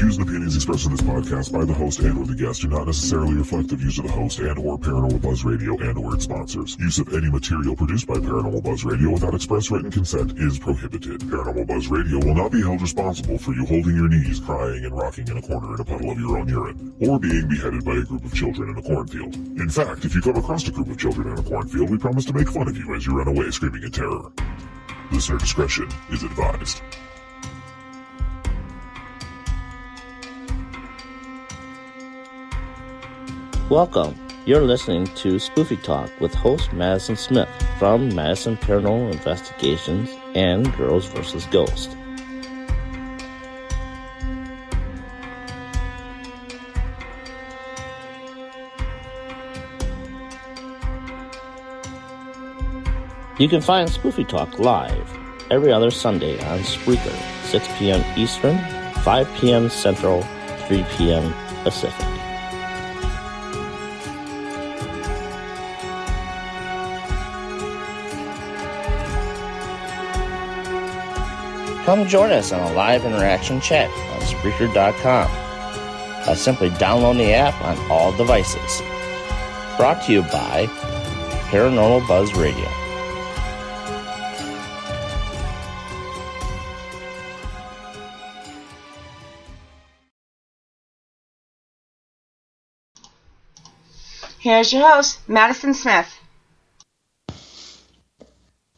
views and opinions expressed in this podcast by the host and or the guest do not necessarily reflect the views of the host and or Paranormal Buzz Radio and or its sponsors. Use of any material produced by Paranormal Buzz Radio without express written consent is prohibited. Paranormal Buzz Radio will not be held responsible for you holding your knees, crying, and rocking in a corner in a puddle of your own urine, or being beheaded by a group of children in a cornfield. In fact, if you come across a group of children in a cornfield, we promise to make fun of you as you run away screaming in terror. Listener discretion is advised. Welcome. You're listening to Spoofy Talk with host Madison Smith from Madison Paranormal Investigations and Girls vs. Ghosts. You can find Spoofy Talk live every other Sunday on Spreaker, 6 p.m. Eastern, 5 p.m. Central, 3 p.m. Pacific. Come join us on a live interaction chat on Spreaker.com by simply downloading the app on all devices. Brought to you by Paranormal Buzz Radio. Here's your host, Madison Smith.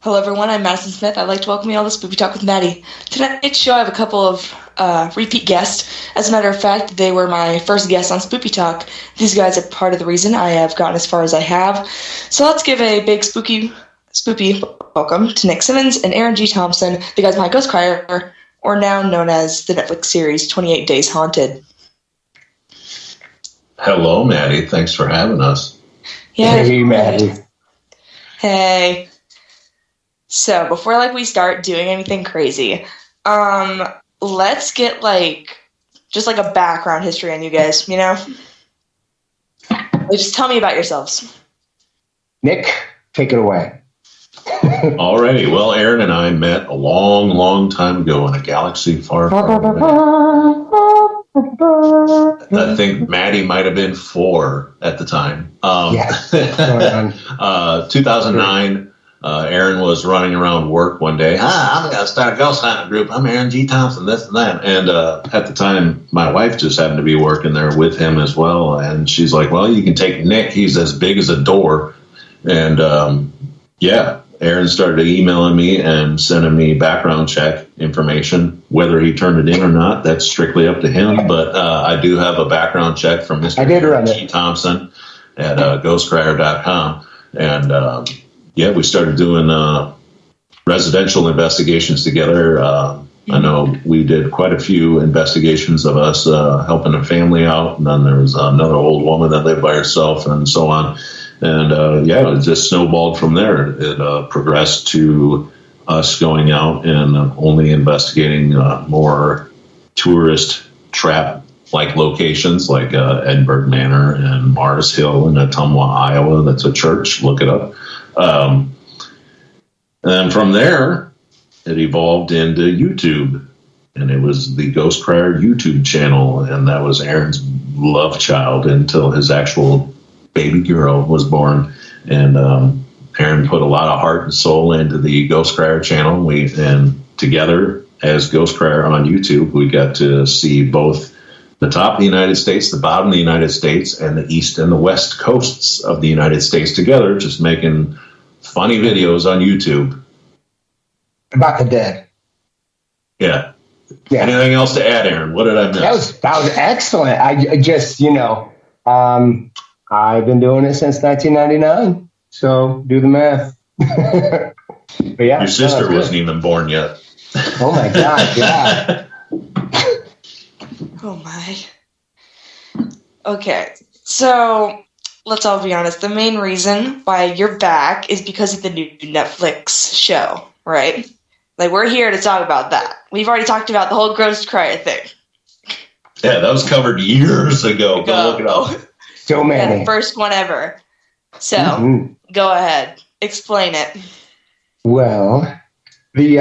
Hello everyone, I'm Madison Smith. I'd like to welcome you all to Spoopy Talk with Maddie. Tonight's show I have a couple of repeat guests. As a matter of fact, they were my first guests on Spoopy Talk. These guys are part of the reason I have gotten as far as I have. So let's give a big spoopy welcome to Nick Simmons and Aaron G. Thompson, the guys behind Ghost Crier, or now known as the Netflix series 28 Days Haunted. Hello, Maddie. Thanks for having us. Yeah. Hey, Maddie. Hey. So, before we start doing anything crazy, let's get just a background history on you guys, you know? Just tell me about yourselves. Nick, take it away. Alrighty. Well, Aaron and I met a long, long time ago in a galaxy far, far away. I think Maddie might have been 4 at the time. 2009. Aaron was running around work one day. I'm going to start a ghost hunting group. I'm Aaron G. Thompson, this and that. And at the time, my wife just happened to be working there with him as well. And she's like, well, you can take Nick. He's as big as a door. And Aaron started emailing me and sending me background check information. Whether he turned it in or not, that's strictly up to him. But I do have a background check from Mr. Aaron G. Thompson at ghostcrier.com. And we started doing residential investigations together. I know we did quite a few investigations of us helping a family out. And then there was another old woman that lived by herself and so on. And it just snowballed from there. It progressed to us going out and only investigating more tourist trap-like locations like Edinburgh Manor and Mars Hill in Ottumwa, Iowa. That's a church. Look it up. And then from there, it evolved into YouTube. And it was the Ghost Crier YouTube channel. And that was Aaron's love child until his actual baby girl was born. And Aaron put a lot of heart and soul into the Ghost Crier channel. And together as Ghost Crier on YouTube, we got to see both the top of the United States, the bottom of the United States, and the east and the west coasts of the United States together, just making funny videos on YouTube. About the dead. Yeah. Anything else to add, Aaron? What did I miss? That was excellent. I just, I've been doing it since 1999, so do the math. But yeah, your sister wasn't even born yet. Oh my God, yeah. Oh my. Okay, so let's all be honest. The main reason why you're back is because of the new Netflix show, right? We're here to talk about that. We've already talked about the whole Ghost Crier thing. Yeah, that was covered years ago. Go look it up. So many. The first one ever. So, Go ahead. Explain it. Well, the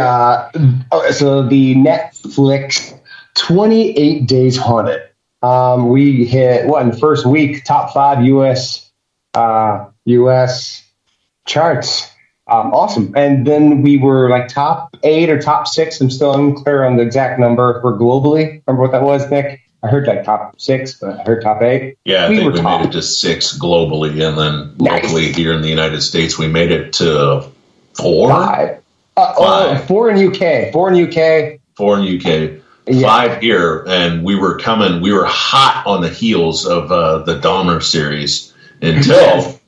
Netflix 28 days haunted. We hit in the first week, top 5 US charts. Awesome. And then we were like top 8 or top 6. I'm still unclear on the exact number for globally. Remember what that was, Nick? I heard like top 6, but I heard top 8. Yeah, I think we made it to 6 globally, and then locally here in the United States, we made it to 4? 5. 4 in UK. 4 in UK. 4 in UK. Yeah. 5 here, and we were hot on the heels of the Dahmer series until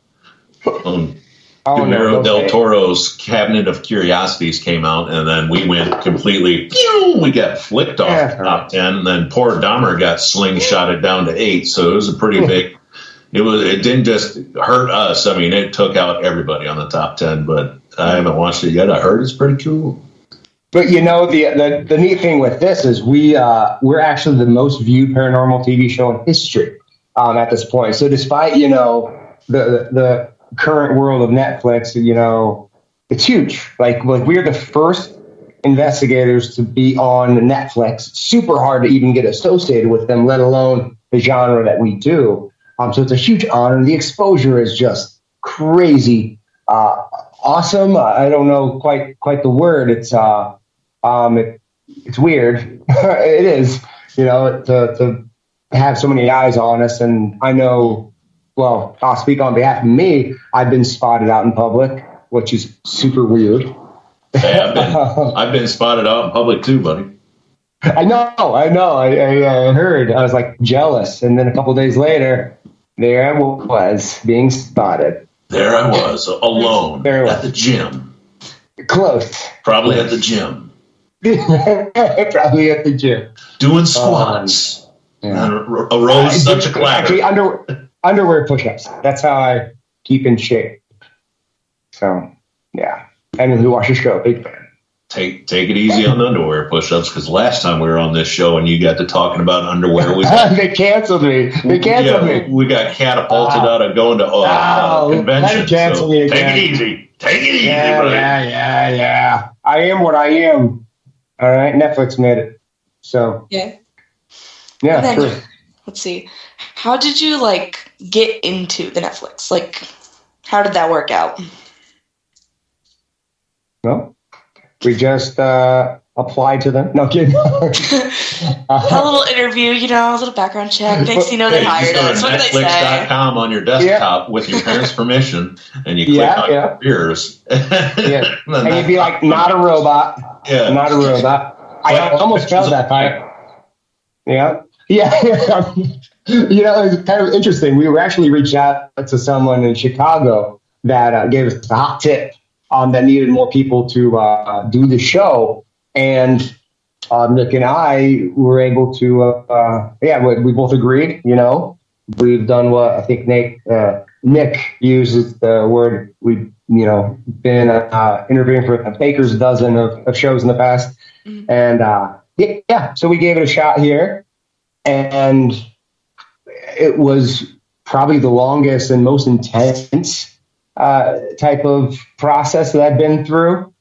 Guillermo del Toro's Cabinet of Curiosities came out, and then we went completely, we got flicked off the top 10, and then poor Dahmer got slingshotted down to 8, so it was a pretty big, it didn't just hurt us, I mean, it took out everybody on the top 10, but I haven't watched it yet. I heard it's pretty cool. But the neat thing with this is we're actually the most viewed paranormal TV show in history at this point. So despite the current world of Netflix, it's huge. Like we're the first investigators to be on Netflix. Super hard to even get associated with them, let alone the genre that we do. So it's a huge honor. The exposure is just crazy, awesome. I don't know quite the word. It's weird. It is, to have so many eyes on us. And I know, well, I'll speak on behalf of me. I've been spotted out in public, which is super weird. Hey, I've been spotted out in public too, buddy. I know. I heard. I was like jealous. And then a couple of days later, there I was being spotted. There I was, alone at the gym. Close. Probably at the gym. Probably at the gym. Doing squats. Arose such a clatter. Actually, underwear push-ups. That's how I keep in shape. So, yeah. And who watches the show? Big fan. Take it easy on the underwear push-ups, because last time we were on this show and you got to talking about underwear, they canceled me. We got catapulted out of going to convention. So take it easy. Take it easy, buddy. Yeah. I am what I am. All right, Netflix made it. So yeah, true. Let's see. How did you get into the Netflix? How did that work out? Well, we just applied to them. No kidding. A little interview, a little background check. Next thing you know, they hired us. What did they say? Netflix.com on your desktop with your parents' permission, and you click on careers. And you'd be like, not a robot. Yeah. Not a robot. I almost failed that time. Yeah. It was kind of interesting. We were actually reached out to someone in Chicago that gave us a hot tip that needed more people to do the show. And Nick and I were able to, we both agreed, we've done what I think Nick uses the word, we've, been interviewing for a baker's dozen of shows in the past. Mm-hmm. And so we gave it a shot here. And it was probably the longest and most intense type of process that I've been through.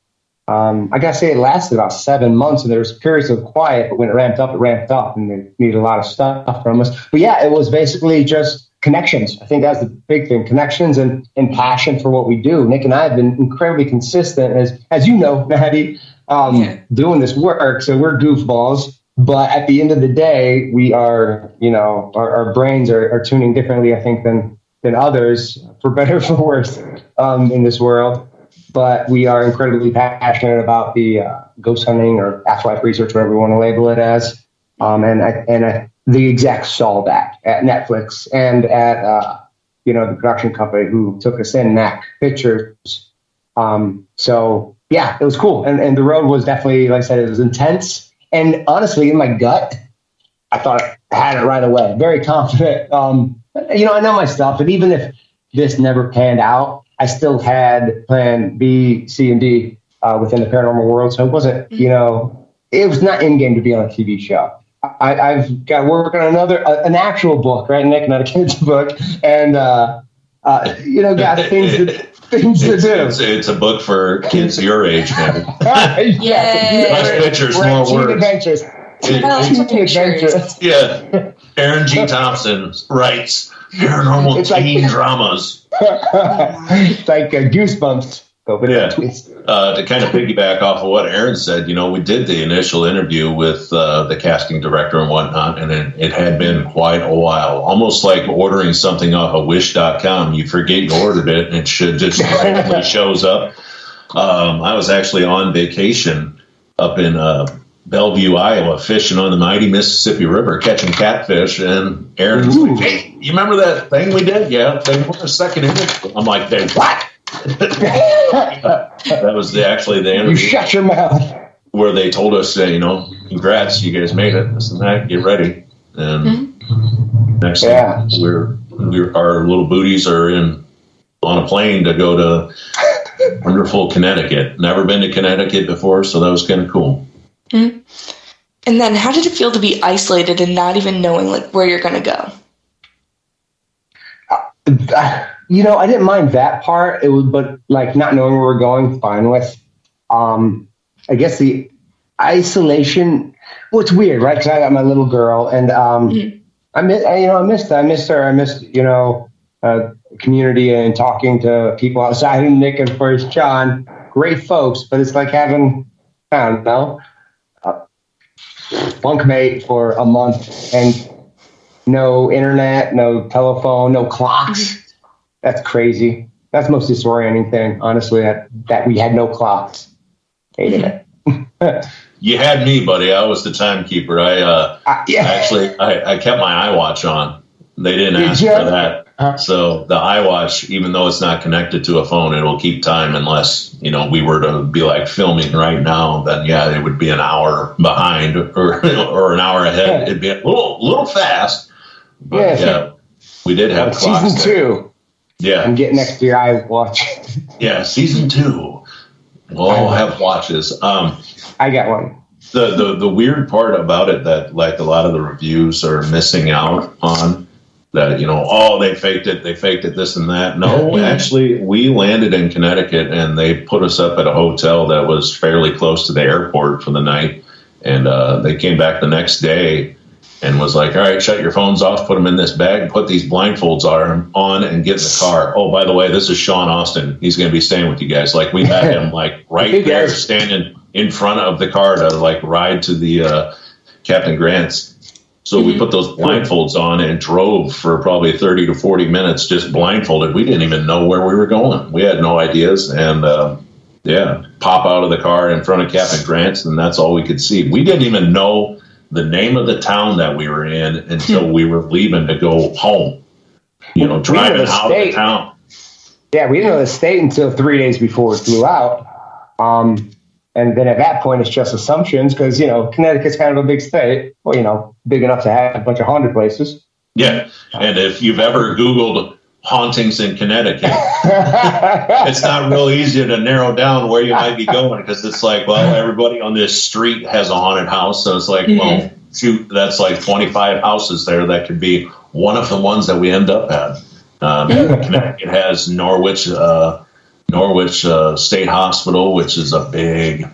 I gotta say it lasted about 7 months, and there was periods of quiet, but when it ramped up, and they needed a lot of stuff from us. But it was basically just connections. I think that's the big thing, connections and passion for what we do. Nick and I have been incredibly consistent, as you know, Maddie, doing this work. So we're goofballs, but at the end of the day, we are, our brains are tuning differently, I think, than others, for better or for worse, in this world. But we are incredibly passionate about the ghost hunting or afterlife research, whatever we want to label it as. The execs saw that at Netflix and at the production company who took us in, Mac Pictures. So it was cool, and the road was definitely, like I said, it was intense. And honestly, in my gut, I thought I had it right away. Very confident. I know my stuff, and even if this never panned out, I still had plan B, C, and D within the paranormal world. So it wasn't, it was not in game to be on a TV show. I've got to work on an actual book, right, Nick, not a kid's book, and got things to do. It's a book for kids your age, man. Yeah. Less pictures, more words. Adventures. Yeah. Aaron G. Thompson writes paranormal It's like- teen dramas. It's like Goosebumps. But Yeah. twist. To kind of piggyback off of what Aaron said, we did the initial interview with the casting director and whatnot, and it had been quite a while. Almost like ordering something off of Wish.com. You forget you ordered it, and it should just randomly shows up. I was actually on vacation up in Bellevue, Iowa, fishing on the mighty Mississippi River, catching catfish, and Aaron's like, "Hey, you remember that thing we did? Yeah, they want a second interview." I'm like, "They what?" That was actually the interview. You shut your mouth. Where they told us, congrats, you guys made it. This and that, get ready. And next thing, our little booties are on a plane to go to wonderful Connecticut. Never been to Connecticut before, so that was kind of cool. Mm-hmm. And then, how did it feel to be isolated and not even knowing where you're going to go? I didn't mind that part. But not knowing where we're going, fine with. I guess the isolation. Well, it's weird, right? Because I got my little girl, and I missed her. I missed community and talking to people outside. And Nick and first John, great folks, but it's like having bunkmate for a month and no internet, no telephone, no clocks. That's crazy. That's the most disorienting thing, honestly, that we had no clocks. Hated it. You had me, buddy. I was the timekeeper. I kept my iWatch on. They didn't ask for that. So the iWatch, even though it's not connected to a phone, it'll keep time unless, we were to be filming right now, then it would be an hour behind or an hour ahead. It'd be a little fast. But we did have clocks. Season 2. Yeah. I'm getting next to your iWatch. Yeah, season 2. We'll all have watches. I got one. The weird part about it that a lot of the reviews are missing out on, that they faked it, this and that. No, actually, we landed in Connecticut and they put us up at a hotel that was fairly close to the airport for the night, and they came back the next day and was like, "All right, shut your phones off, put them in this bag, put these blindfolds on, and get in the car. Oh, by the way, this is Sean Austin. He's going to be staying with you guys." We had him right there, standing in front of the car to ride to the Captain Grant's. So we put those blindfolds on and drove for probably 30 to 40 minutes just blindfolded. We didn't even know where we were going. We had no ideas. And pop out of the car in front of Captain Grant's, and that's all we could see. We didn't even know the name of the town that we were in until we were leaving to go home. Driving out of the town. Yeah, we didn't know the state until 3 days before we flew out. And then at that point, it's just assumptions because, Connecticut's kind of a big state. Well, big enough to have a bunch of haunted places. Yeah. And if you've ever Googled hauntings in Connecticut, it's not real easy to narrow down where you might be going because it's everybody on this street has a haunted house. So it's well, shoot, that's 25 houses there. That could be one of the ones that we end up at. Connecticut has Norwich State Hospital, which is a big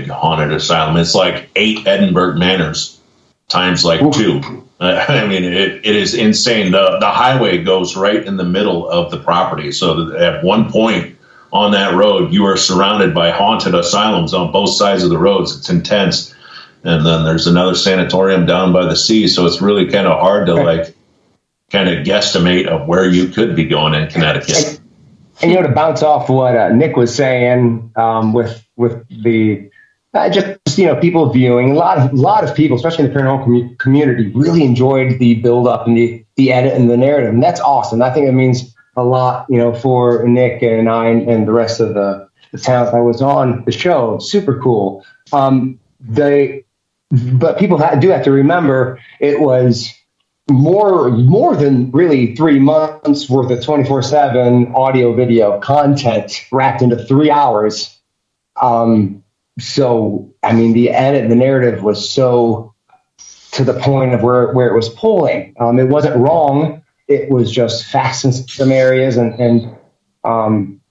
haunted asylum. It's 8 Edinburgh Manors times 2. It is insane. The highway goes right in the middle of the property. So at one point on that road, you are surrounded by haunted asylums on both sides of the roads. It's intense. And then there's another sanatorium down by the sea. So it's really kind of hard to kind of guesstimate of where you could be going in Connecticut. And to bounce off what Nick was saying with the people viewing, a lot of people, especially in the paranormal community, really enjoyed the build up and the edit and the narrative, and that's awesome. I think it means a lot, for Nick and I and the rest of the talent that was on the show. Super cool. But people do have to remember it was more than really 3 months worth of 24/7 audio video content wrapped into 3 hours. So, the edit, the narrative was so to the point of where it was pulling. It wasn't wrong. It was just fast in some areas. And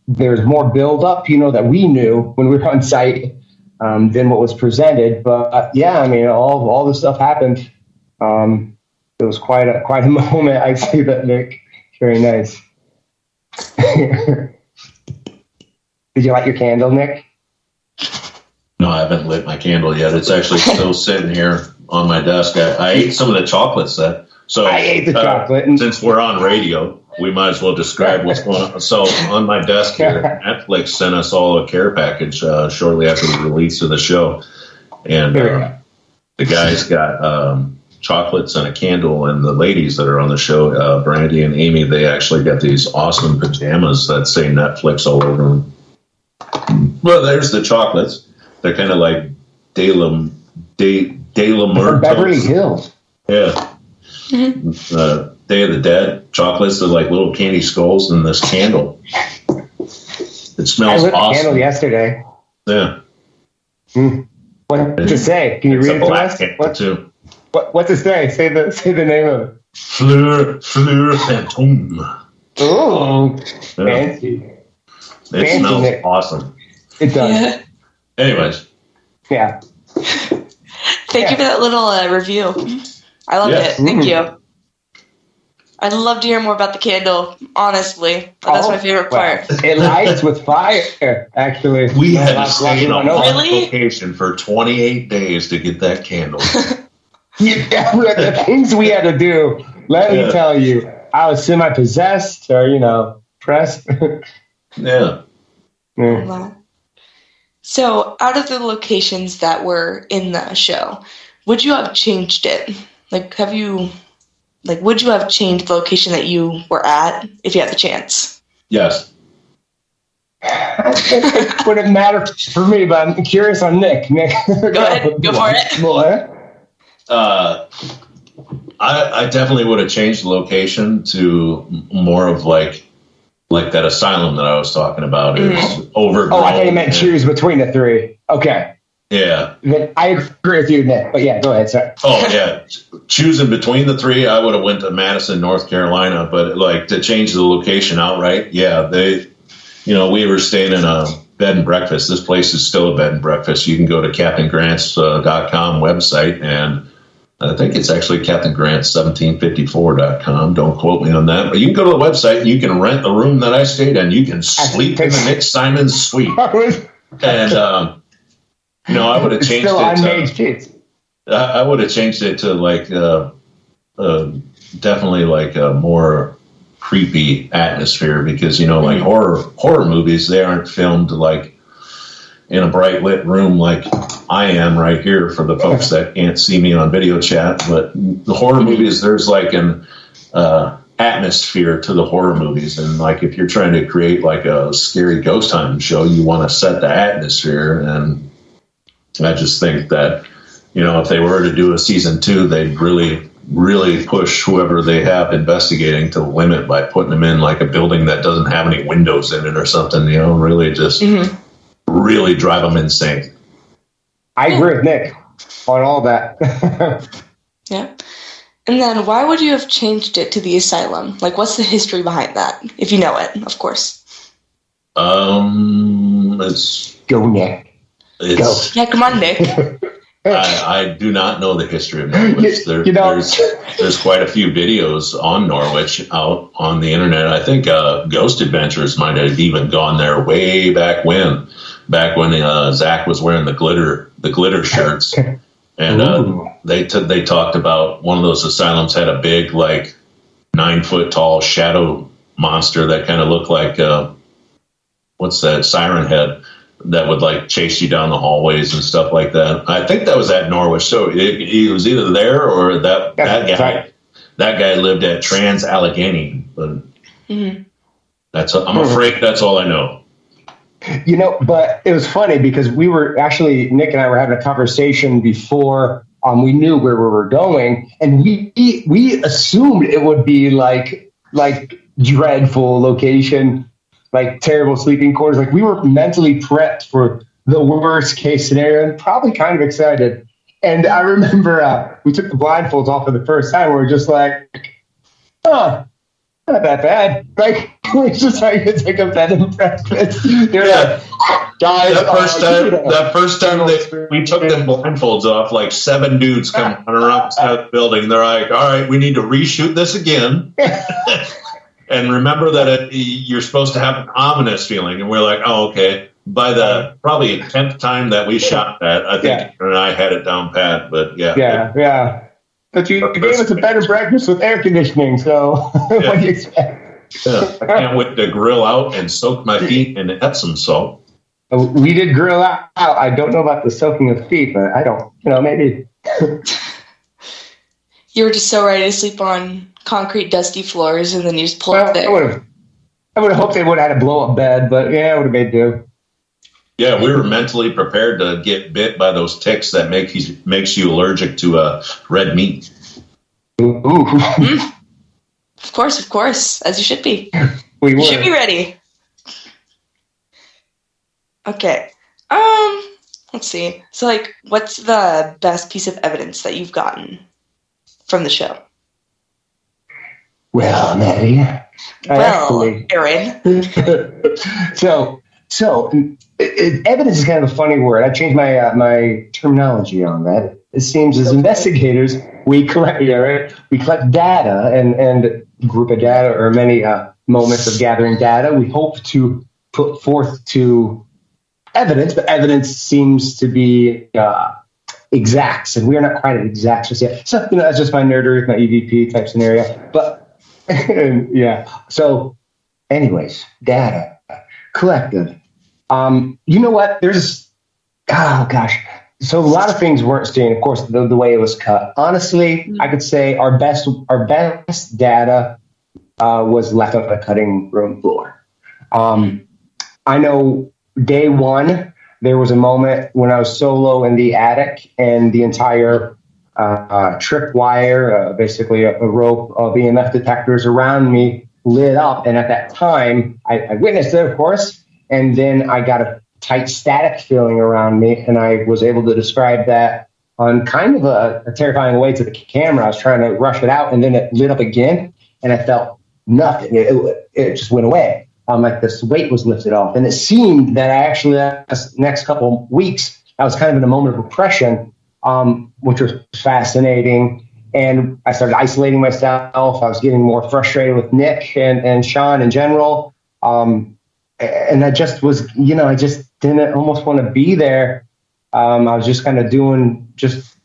there's more build up, that we knew when we were on site than what was presented. But yeah, I mean, all the stuff happened. It was quite a moment. I see that, Nick. Very nice. Did you light your candle, Nick? No, I haven't lit my candle yet. It's actually still sitting here on my desk. I ate some of the chocolates so I ate the chocolate. Since we're on radio, we might as well describe what's going on. So on my desk here, Netflix sent us all a care package shortly after the release of the show. And the guys got chocolates and a candle, and the ladies that are on the show, Brandy and Amy, they actually got these awesome pajamas that say Netflix all over them. Well, there's the chocolates. They're kind of like De La Beverly Hills. Yeah. Mm-hmm. Day of the Dead chocolates. They're like little candy skulls, and this candle. It smells awesome. I lit a candle yesterday. Yeah. What to say? Can you read it to us? Too. What to say? Say the name of it. Fleur Fantôme. Oh, fancy. It smells awesome. It does. Yeah. Anyways. Yeah. Thank you for that little review. I loved it. Thank you. I'd love to hear more about the candle, honestly. That's my favorite part. It lights with fire, actually. We had to stay in a location for 28 days to get that candle. The things we had to do, let me tell you. I was semi-possessed or, pressed. Yeah. Wow. So, out of the locations that were in the show, would you have changed it? Would you have changed the location that you were at if you had the chance? Yes. It wouldn't matter for me, but I'm curious on Nick. Nick, go ahead. Go for it. I definitely would have changed the location to more of like that asylum that I was talking about. Is overgrown. Oh, I thought you meant choose between the three. Okay. Yeah. I agree with you, Nick. But yeah, go ahead, sir. Oh, yeah. Choosing between the three, I would have went to Madison, North Carolina. But to change the location outright, yeah, we were staying in a bed and breakfast. This place is still a bed and breakfast. You can go to CaptainGrants.com website, and I think it's actually CaptainGrants1754.com. Don't quote me on that. But you can go to the website and you can rent the room that I stayed in. You can sleep in the Nick Simons suite. And, I would have changed it. I would have changed it to definitely a more creepy atmosphere because, like horror movies, they aren't filmed in a bright lit room like I am right here for the folks that can't see me on video chat. But the horror movies, there's an atmosphere to the horror movies. And if you're trying to create a scary ghost hunting show, you want to set the atmosphere. And I just think that, if they were to do a season 2, they'd really, really push whoever they have investigating to the limit by putting them in a building that doesn't have any windows in it or something, really just really drive them insane. I agree with Nick on all that. Yeah. And then why would you have changed it to the asylum? What's the history behind that? If you know it, of course. It's... Go, Nick. Go. Yeah, come on, Nick. I do not know the history of Norwich. There's quite a few videos on Norwich out on the internet. I think Ghost Adventures might have even gone there way back when Zach was wearing the glitter shirts, and they talked about one of those asylums had a big 9-foot tall shadow monster that kind of looked like what's that, Siren Head, that would chase you down the hallways and stuff like that. I think that was at Norwich. So it was either there or that guy. That guy lived at Trans Allegheny. But I'm afraid that's all I know. But it was funny because we were actually, Nick and I were having a conversation before we knew where we were going, and we assumed it would be like dreadful location. Terrible sleeping quarters. We were mentally prepped for the worst case scenario and probably kind of excited. And I remember we took the blindfolds off for the first time. We were just not that bad. It's just how you take a bed and breakfast. Yeah. Guys, That first time we took them blindfolds off, like 7 dudes come running around the building. They're like, all right, we need to reshoot this again. And remember that you're supposed to have an ominous feeling. And we're like, oh, okay. By the probably 10th time that we shot that, I think Aaron and I had it down pat. But yeah. But you gave us a better breakfast with air conditioning, so what do you expect? Yeah. I can't wait to grill out and soak my feet in Epsom salt. We did grill out. I don't know about the soaking of feet, but I don't, maybe. You were just so ready to sleep on concrete, dusty floors, and then you just pull up there. I would have hoped they would have had a blow-up bed, but yeah, it would have made do. Yeah, we were mentally prepared to get bit by those ticks that makes you allergic to red meat. Ooh. Of course, as you should be. You should be ready. Okay. Let's see. So, what's the best piece of evidence that you've gotten from the show? Well, Maddie. Aaron. So evidence is kind of a funny word. I changed my terminology on that. It seems as investigators, we collect data and group of data or many moments of gathering data. We hope to put forth to evidence, but evidence seems to be exacts, and we're not quite at exacts just yet. So, that's just my nerdery, my EVP type scenario. But, yeah. So, anyways, data, collective. You know what? So a lot of things weren't seen, of course, the way it was cut. Honestly, I could say our best data was left on the cutting room floor. I know day one, there was a moment when I was solo in the attic and the entire trip wire, basically a rope of EMF detectors around me lit up. And at that time, I witnessed it, of course, and then I got a tight static feeling around me, and I was able to describe that on kind of a terrifying way to the camera. I was trying to rush it out, and then it lit up again, and I felt nothing. It just went away. Like this weight was lifted off, and it seemed that I actually, the next couple of weeks, I was kind of in a moment of oppression, which was fascinating. And I started isolating myself. I was getting more frustrated with Nick and Sean in general. And I just was, I just didn't almost want to be there. I was just kind of doing, just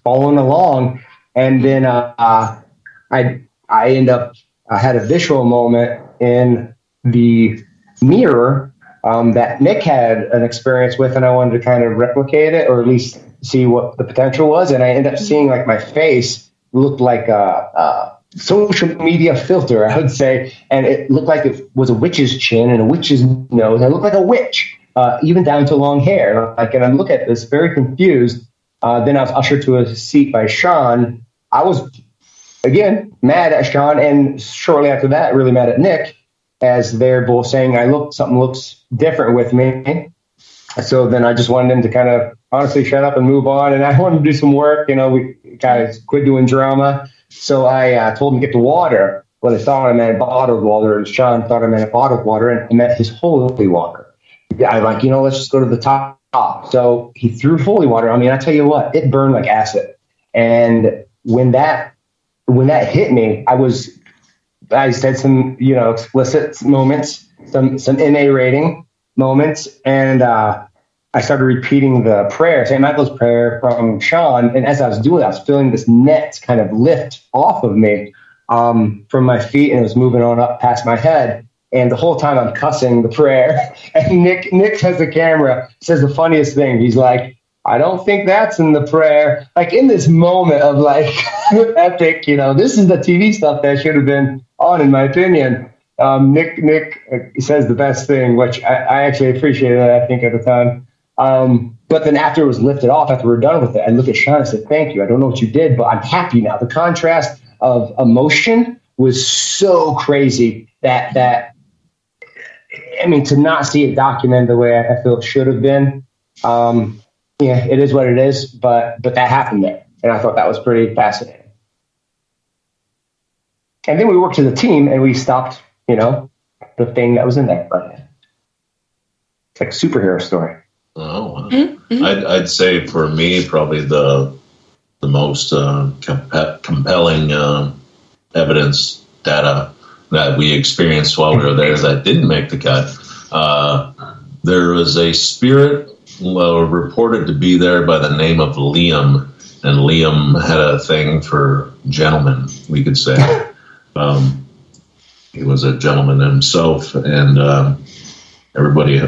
following along. And then I had a visual moment in the mirror that Nick had an experience with, and I wanted to kind of replicate it, or at least see what the potential was. And I ended up seeing like my face looked like a social media filter, I would say, and it looked like it was a witch's chin and a witch's nose. I looked like a witch, even down to long hair. And I look at this very confused. Then I was ushered to a seat by Sean. I was, again, mad at Sean, and shortly after that, really mad at Nick, as they're both saying something looks different with me. So then I just wanted him to kind of honestly shut up and move on, and I wanted to do some work. We kind of quit doing drama. So I told him to get the water. Well, they thought I meant bottled water, and Sean thought I meant bottled water, and I meant his holy water. I'm like, let's just go to the top. So he threw holy water on me, and I tell you what, it burned like acid. And when that hit me, I said some, explicit moments, some MA rating moments, and I started repeating the prayer, St. Michael's prayer from Sean. And as I was doing it, I was feeling this net kind of lift off of me from my feet, and it was moving on up past my head. And the whole time I'm cussing the prayer. And Nick has the camera, says the funniest thing. He's like, I don't think that's in the prayer. Like in this moment of like epic, this is the TV stuff that should have been on, in my opinion. Nick says the best thing, which I actually appreciated that, I think, at the time. But then after it was lifted off, after we were done with it, I looked at Sean and said, thank you. I don't know what you did, but I'm happy now. The contrast of emotion was so crazy that to not see it documented the way I feel it should have been, it is what it is, but that happened there. And I thought that was pretty fascinating. And then we worked as a team, and we stopped, the the thing that was in there. But it's like a superhero story. Oh, wow. Mm-hmm. I'd say for me, probably the most compelling evidence data that we experienced while we were there that didn't make the cut. There was a spirit reported to be there by the name of Liam, and Liam had a thing for gentlemen, we could say. He was a gentleman himself, and everybody,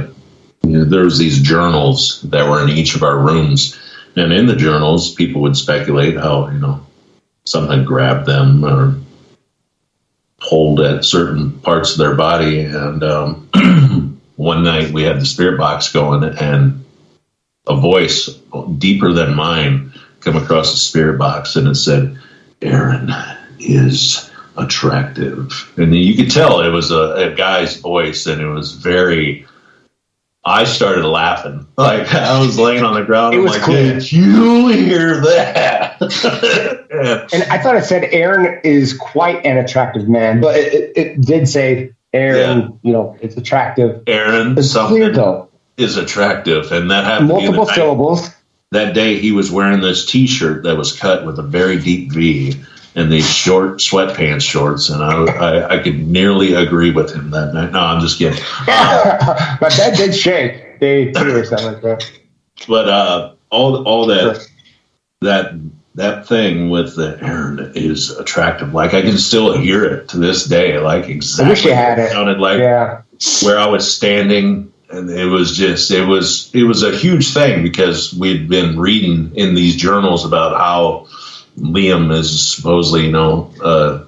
there was these journals that were in each of our rooms, and in the journals, people would speculate how, something grabbed them or pulled at certain parts of their body. And one night we had the spirit box going, and a voice deeper than mine come across the spirit box, and it said, "Aaron is attractive." And you could tell it was a guy's voice, and it was very... I started laughing. Like, I was laying on the ground. It was like, cool. Did you hear that? And I thought it said Aaron is quite an attractive man, but it did say Aaron, it's attractive. Aaron it's clear, though. Is attractive, and that happened multiple syllables. That day he was wearing this T-shirt that was cut with a very deep V and these short sweatpants shorts, and I could nearly agree with him that night. No, I'm just kidding. My bed did shake day 2 or something like that. But all that thing with the Aaron is attractive. Like, I can still hear it to this day. Like, exactly. I wish you had it. Sounded like where I was standing. And it was a huge thing, because we'd been reading in these journals about how Liam is supposedly, a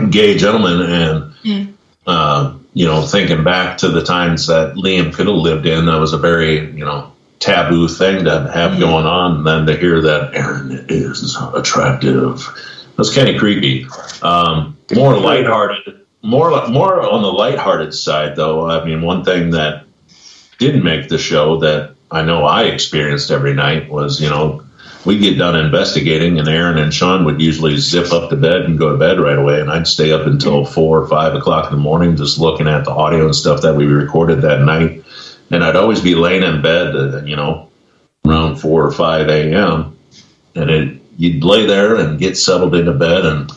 gay gentleman, and thinking back to the times that Liam could have lived in, that was a very, taboo thing to have going on, and then to hear that Aaron is attractive, that's kind of creepy. More lighthearted. More on the lighthearted side, though. I mean, one thing that didn't make the show that I know I experienced every night was, we'd get done investigating, and Aaron and Sean would usually zip up to bed and go to bed right away, and I'd stay up until 4 or 5 o'clock in the morning just looking at the audio and stuff that we recorded that night. And I'd always be laying in bed, around 4 or 5 a.m., and you'd lay there and get settled into bed, and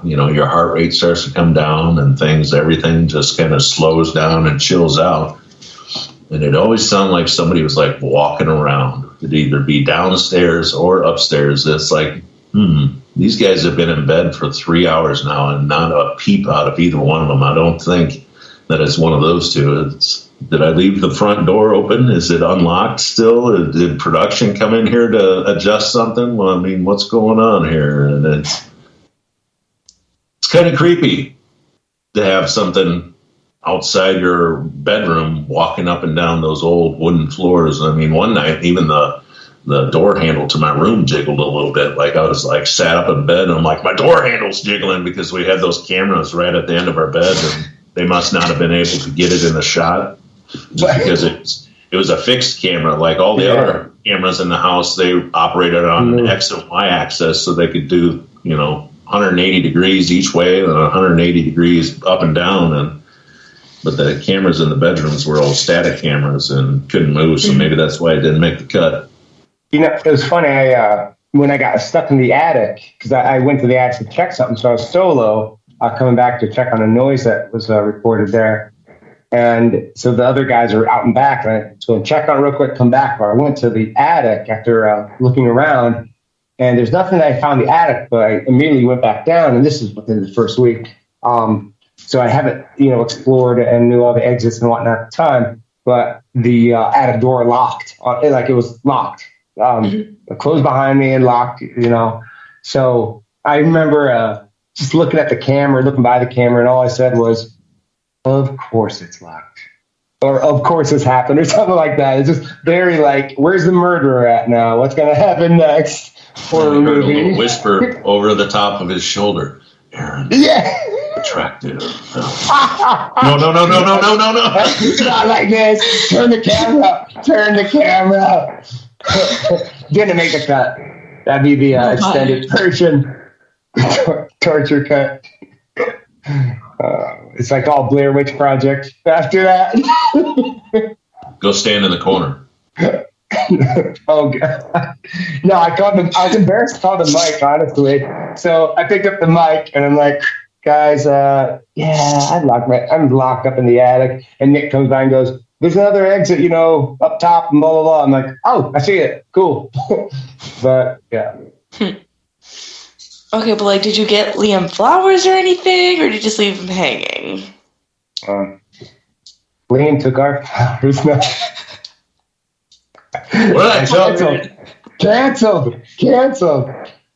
your heart rate starts to come down, and everything just kind of slows down and chills out. And it always sounded like somebody was like walking around. It'd either be downstairs or upstairs. It's like, these guys have been in bed for 3 hours now, and not a peep out of either one of them. I don't think that it's one of those two. Did I leave the front door open? Is it unlocked still? Did production come in here to adjust something? Well, I mean, what's going on here? And it's kind of creepy to have something outside your bedroom walking up and down those old wooden floors. I mean, one night, even the door handle to my room jiggled a little bit. Like, I was like sat up in bed, and I'm like, my door handle's jiggling, because we had those cameras right at the end of our bed, and they must not have been able to get it in the shot, just because it was a fixed camera. Like all the other cameras in the house, they operated on an X and Y axis, so they could do, 180 degrees each way and 180 degrees up and down. But the cameras in the bedrooms were all static cameras and couldn't move, so maybe that's why it didn't make the cut. It was funny. When I got stuck in the attic, because I went to the attic to check something, so I was solo, coming back to check on a noise that was reported there. And so the other guys are out and back, and I so check on it real quick, come back. But I went to the attic after looking around, and there's nothing that I found in the attic, but I immediately went back down, and this is within the first week. So I haven't, explored and knew all the exits and whatnot at the time, but the attic door locked, like it was locked. It closed behind me and locked, So I remember just looking at the camera, looking by the camera, and all I said was, "Of course it's locked," or "Of course it's happened," or something like that. It's just very like, where's the murderer at now? What's going to happen next? Horror movie. A little whisper over the top of his shoulder, "Aaron. Yeah. Attractive." No. Not like this. Turn the camera up. Didn't make the cut. That'd be the extended version. Torture cut. It's like all Blair Witch Project after that. Go stand in the corner. Oh God! No, I was embarrassed to call the mic, honestly. So I picked up the mic and I'm like, guys, I'm locked up in the attic. And Nick comes by and goes, "There's another exit, up top and blah blah blah." I'm like, "Oh, I see it. Cool." But yeah. Okay, but did you get Liam flowers or anything, or did you just leave him hanging? Liam took our flowers. No. What did I tell you? Canceled.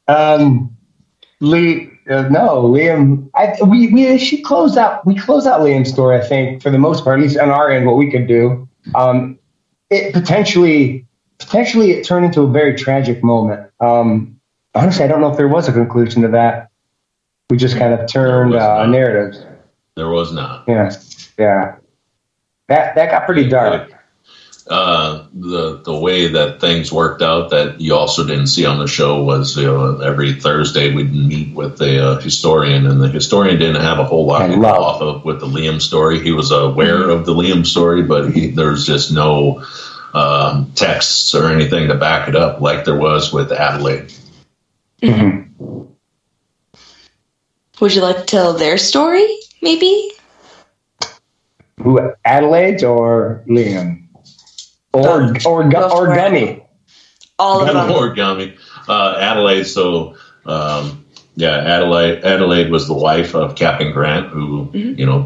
Liam. We should close out. We close out Liam's story, I think, for the most part, at least on our end, what we could do. It potentially it turned into a very tragic moment. Honestly, I don't know if there was a conclusion to that. We just kind of turned narratives. There was not. Yeah. That got pretty dark. The way that things worked out that you also didn't see on the show was every Thursday we'd meet with the historian, and the historian didn't have a whole lot to go off of with the Liam story. He was aware of the Liam story, but there's just no texts or anything to back it up like there was with Adelaide. Mm-hmm. Would you like to tell their story, maybe? Who, Adelaide or Liam? Or Gummy? All of them. Or Gummy. Adelaide, so... Adelaide was the wife of Captain Grant, who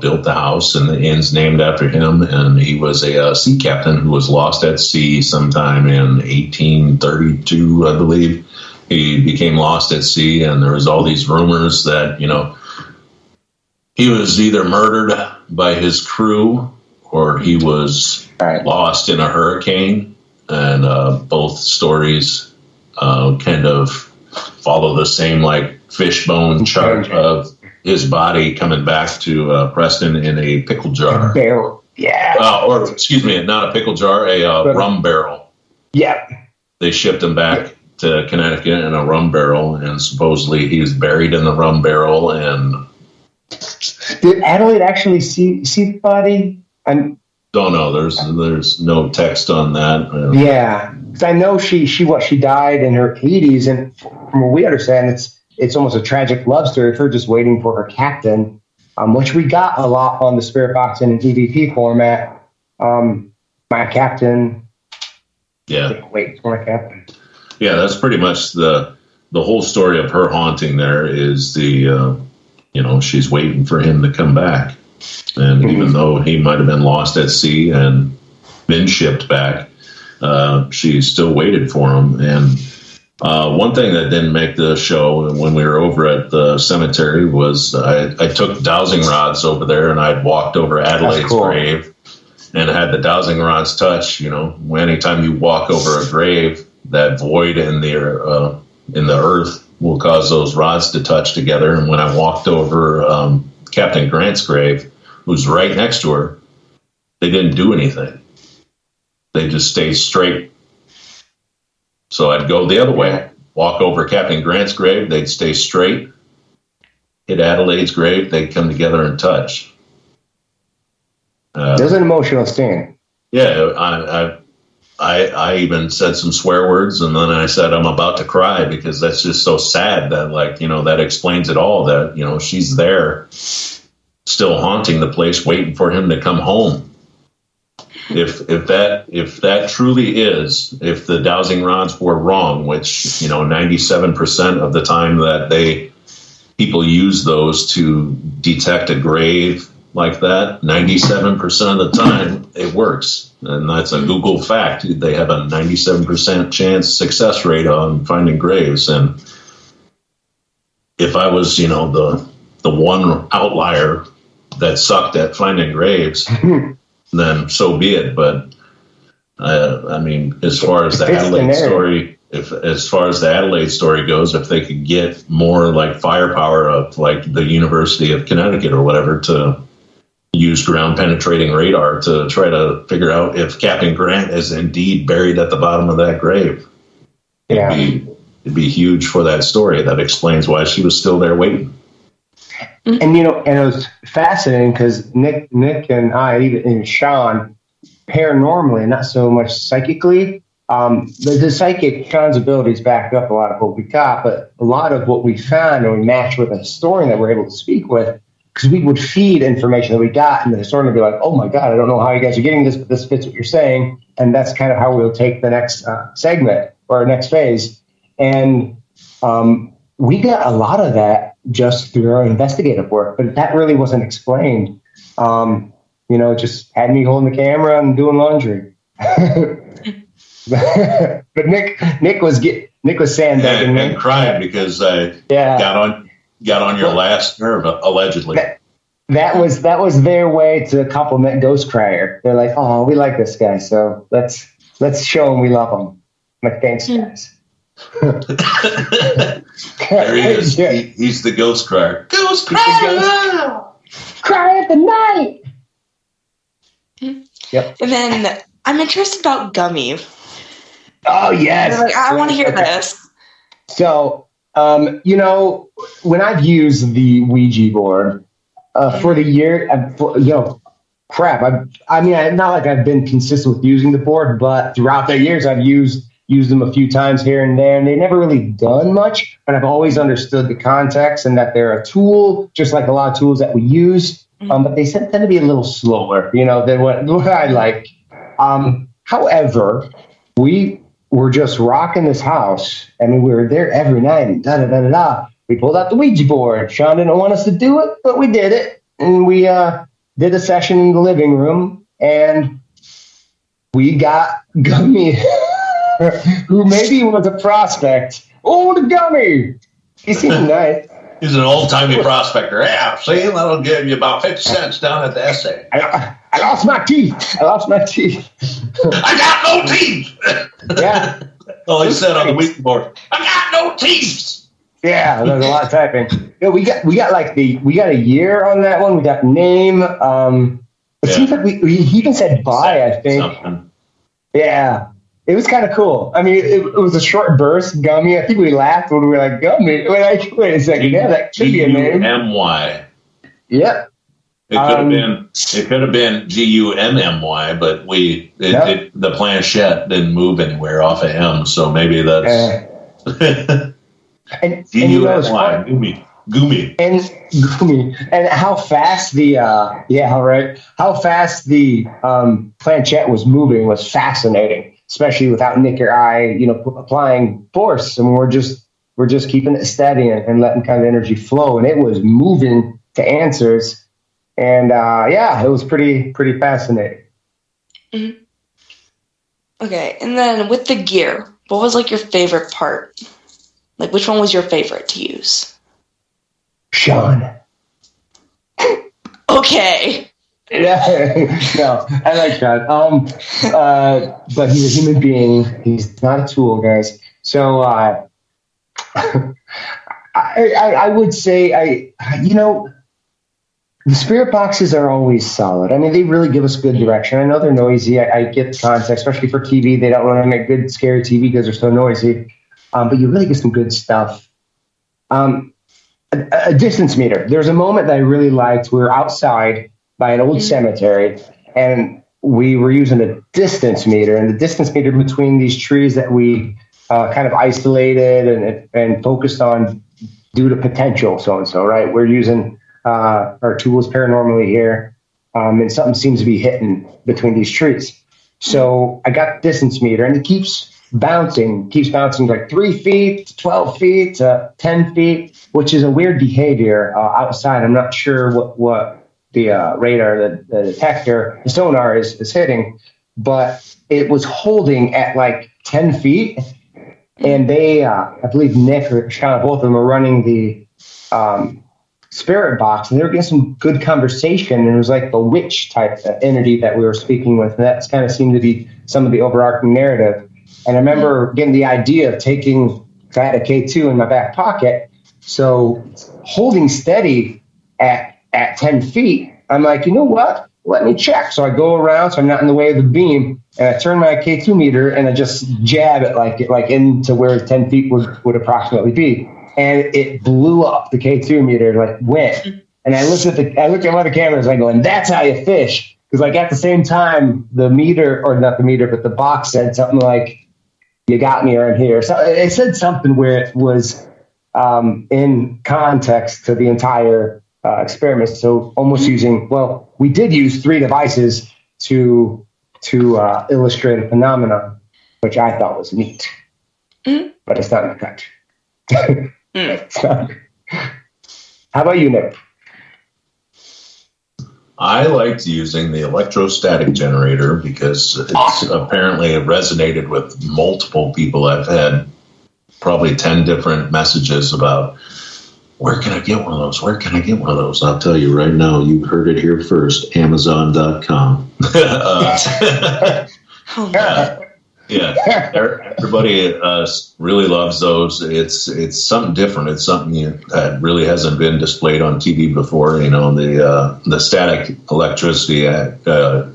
built the house, and the inn's named after him. And he was a sea captain who was lost at sea sometime in 1832, I believe. He became lost at sea, and there was all these rumors that he was either murdered by his crew or he was lost in a hurricane. And both stories kind of follow the same fishbone chart of his body coming back to Preston in a pickle jar. Barrel. Yeah. Or excuse me, not a pickle jar, a rum barrel. Yeah. They shipped him back to Connecticut in a rum barrel, and supposedly he was buried in the rum barrel. And did Adelaide actually see the body? I don't know. There's no text on that. Yeah, because I know she died in her 80s, and from what we understand, it's almost a tragic love story of her just waiting for her captain, which we got a lot on the Spirit Box in an EVP format. My captain. Yeah. Wait for my captain. Yeah, that's pretty much the whole story of her haunting there is she's waiting for him to come back. And even though he might have been lost at sea and been shipped back, she still waited for him. And one thing that didn't make the show when we were over at the cemetery was I took dowsing rods over there, and I'd walked over Adelaide's grave and had the dowsing rods touch. Anytime you walk over a grave, that void in the earth will cause those rods to touch together. And when I walked over Captain Grant's grave, who's right next to her, they didn't do anything. They just stayed straight. So I'd go the other way, walk over Captain Grant's grave, they'd stay straight. Hit Adelaide's grave, they'd come together and touch. There's an emotional scene. Yeah, I even said some swear words, and then I said I'm about to cry because that's just so sad that that explains it all. That she's there, still haunting the place, waiting for him to come home. If that truly is, if the dowsing rods were wrong, which 97% of the time that people use those to detect a grave like that, 97% of the time it works. And that's a Google fact. They have a 97% chance success rate on finding graves. And if I was, the one outlier that sucked at finding graves, then so be it. But as far as the Adelaide story, as far as the Adelaide story goes, if they could get more firepower of the University of Connecticut or whatever to use ground penetrating radar to try to figure out if Captain Grant is indeed buried at the bottom of that grave. Yeah. It'd be huge for that story. That explains why she was still there waiting. And and it was fascinating because Nick and I, even Sean, paranormally, not so much psychically. The psychic, Sean's abilities backed up a lot of what we got, but a lot of what we found and we matched with a historian that we're able to speak with, because we would feed information that we got, and the historian would be like, "Oh my God, I don't know how you guys are getting this, but this fits what you're saying," and that's kind of how we'll take the next segment or next phase. And we got a lot of that just through our investigative work, but that really wasn't explained. It just had me holding the camera and doing laundry. But Nick was sandbagging and crying because I got on your last nerve, allegedly. That was their way to compliment Ghost Crier. They're like, "Oh, we like this guy, so let's show him we love him." I'm like, "Thanks, guys." There he is. He's the Ghost Crier. Ghost Crier! Cry at the night. Yep. And then I'm interested about Gummy. Oh, yes. I want to hear this. So, when I've used the Ouija board for the year, not like I've been consistent with using the board, but throughout the years, I've used them a few times here and there, and they've never really done much, but I've always understood the context and that they're a tool, just like a lot of tools that we use, but they tend to be a little slower, than what I like. However, we were just rocking this house, and we were there every night, and da-da-da-da-da. We pulled out the Ouija board. Sean didn't want us to do it, but we did it, and we did a session in the living room, and we got Gummy, who maybe was a prospect. Oh, the Gummy! He seemed nice. He's an old-timey prospector. Yeah, see, that'll give you about 50 cents down at the essay. I lost my teeth. I got no teeth! Yeah. Oh, he said on the Ouija board, I got no teeth! Yeah, there's a lot of typing. We got a year on that one. We got name. It seems like we even said bye, I think. Something. Yeah. It was kind of cool. I mean, it was a short burst, Gummy. I think we laughed when we were like, Gummy. Wait a second. Yeah, that could be a name. G-U-M-Y. Yep. It could have been G-U-M-M-Y, but the planchette didn't move anywhere off of M, so maybe that's G-U-M-Y. Gummy. And Gummy. And how fast how fast the planchette was moving was fascinating, especially without Nick or I, applying force. And we're just keeping it steady and letting kind of energy flow. And it was moving to answers. And it was pretty fascinating. Mm-hmm. Okay, and then with the gear, what was your favorite part? Which one was your favorite to use? Sean. Okay. Yeah, no, I like Sean. But he's a human being. He's not a tool, guys. So I would say the spirit boxes are always solid. I mean, they really give us good direction. I know they're noisy. I get the context, especially for TV. They don't want to make good, scary TV because they're so noisy. But you really get some good stuff. A distance meter. There's a moment that I really liked. We were outside by an old cemetery, and we were using a distance meter. And the distance meter between these trees that we kind of isolated and focused on due to potential so-and-so, right? We're using our tools paranormally here, and something seems to be hitting between these trees. So I got the distance meter, and it keeps bouncing like 3 feet to 12 feet to 10 feet, which is a weird behavior outside. I'm not sure what the radar, the detector, the sonar is hitting, but it was holding at 10 feet. And they, I believe Nick or Sean, both of them were running the spirit box, and they were getting some good conversation, and it was like the witch type entity that we were speaking with, and that kind of seemed to be some of the overarching narrative. And I remember getting the idea of taking, I had a K2 in my back pocket, so holding steady at 10 feet, I'm like, you know what? Let me check. So I go around, so I'm not in the way of the beam, and I turn my K2 meter, and I just jab it like into where 10 feet would approximately be. And it blew up. The K2 meter went. And I looked at one of the cameras, I go, and that's how you fish. Because like at the same time, the meter, or not the meter, but the box said something like, you got me around here. So it said something where it was in context to the entire experiment. So almost using, well, we did use 3 devices to illustrate a phenomenon, which I thought was neat. But it's not in the cut. So, how about you, Nick? I liked using the electrostatic generator because it's apparently resonated with multiple people. I've had probably 10 different messages about, where can I get one of those? Where can I get one of those? I'll tell you right now, you heard it here first, Amazon.com. Yeah, everybody really loves those. It's something different. It's something that really hasn't been displayed on TV before. You know, the static electricity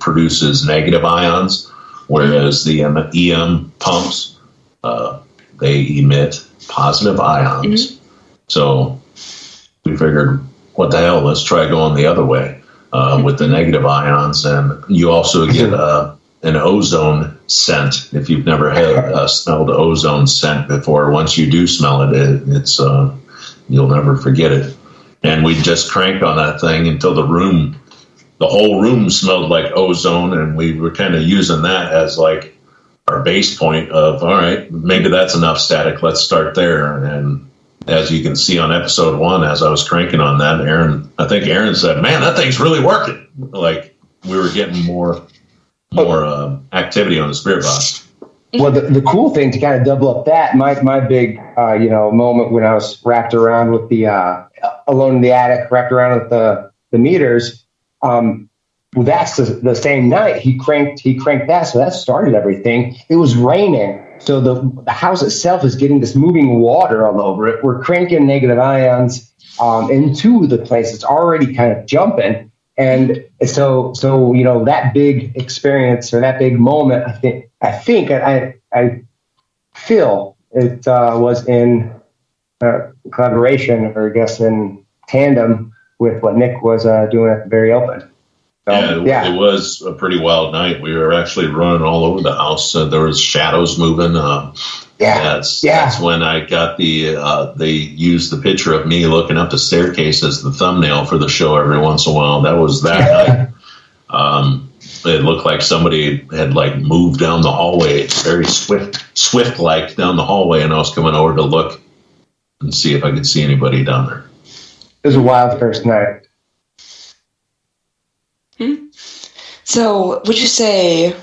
produces negative ions, whereas the EM pumps they emit positive ions. So we figured, what the hell? Let's try going the other way with the negative ions, and you also get an ozone scent. If you've never had smelled ozone scent before, once you do smell it, it's you'll never forget it. And we just cranked on that thing until the whole room smelled like ozone, and we were kind of using that as like our base point of, all right, maybe that's enough static. Let's start there. And as you can see on episode 1, as I was cranking on that, I think Aaron said, "Man, that thing's really working." Like we were getting more activity on the spirit box. Well, the cool thing to kind of double up that, my big moment when I was wrapped around with the alone in the attic, wrapped around with the meters. Well, that's the same night he cranked that, so that started everything. It was raining, so the house itself is getting this moving water all over it. We're cranking negative ions into the place. It's already kind of jumping. And so that big experience, or that big moment, I feel it was in collaboration, or I guess in tandem with what Nick was doing at the very open. So, it was a pretty wild night. We were actually running all over the house. There was shadows moving. That's when I got they used the picture of me looking up the staircase as the thumbnail for the show every once in a while. That was that night. It looked like somebody had like moved down the hallway. It's very swift like down the hallway, and I was coming over to look and see if I could see anybody down there. It was a wild first night. So would you say,